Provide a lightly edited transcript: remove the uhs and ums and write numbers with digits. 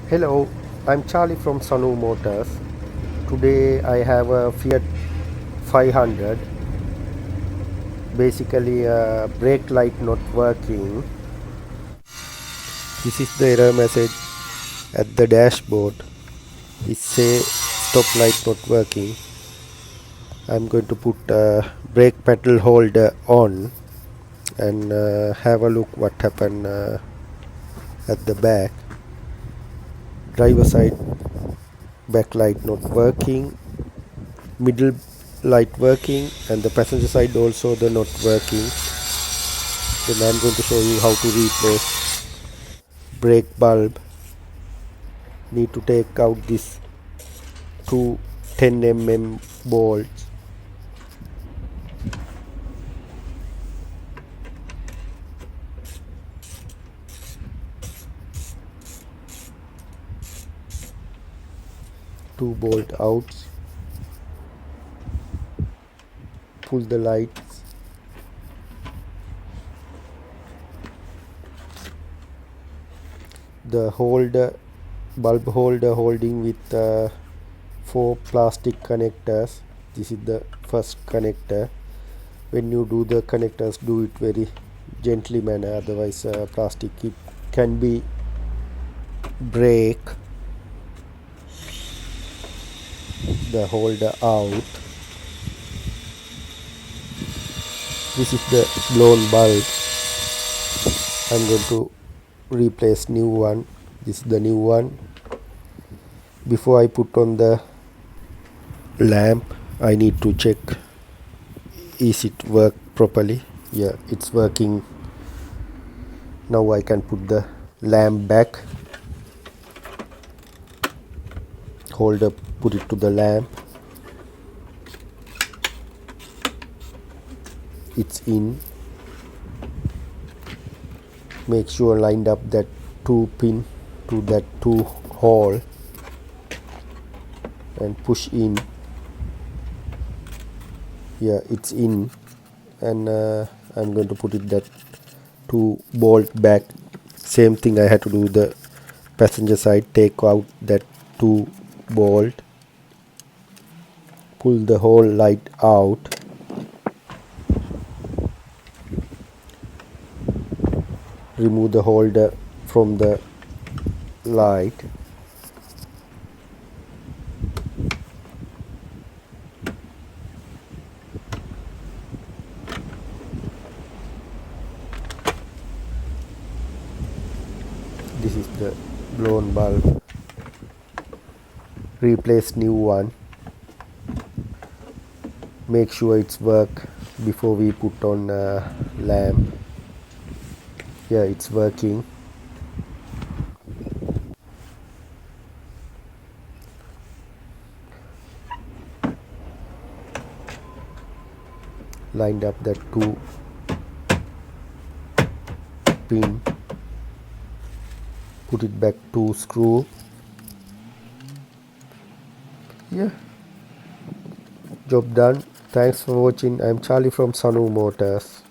Hello, I'm Charlie from Sanu Motors. Today I have a Fiat 500. Basically, a brake light not working. This is the error message at the dashboard. It says stop light not working. I'm going to put a brake pedal holder on and have a look what happened at the back. Driver side backlight not working, middle light working, and the passenger side also the not working. Then I'm going to show you how to replace brake bulb. Need to take out this two 10 mm bolts. Two bolt out. Pull the lights. The holder, bulb holder holding with four plastic connectors. This is the first connector. When you do the connectors, do it very gently manner, otherwise plastic it can be break. The holder out. This is the blown bulb. I'm going to replace new one. This is the new one. Before I put on the lamp, I need to check is it work properly. Yeah, it's working. Now I can put the lamp back. Holder, put it to the lamp. It's in. Make sure lined up that two pin to that two hole and push in. Yeah, it's in, and I'm going to put it that two bolt back. Same thing I had to do the passenger side. Take out that two bolt, pull the whole light out, remove the holder from the light. This is the blown bulb. Replace new one. Make sure it's work before we put on lamp. Yeah, it's working. Lined up that two pin, put it back to screw. Yeah, job done. Thanks for watching. I'm Charlie from Sanu Motors.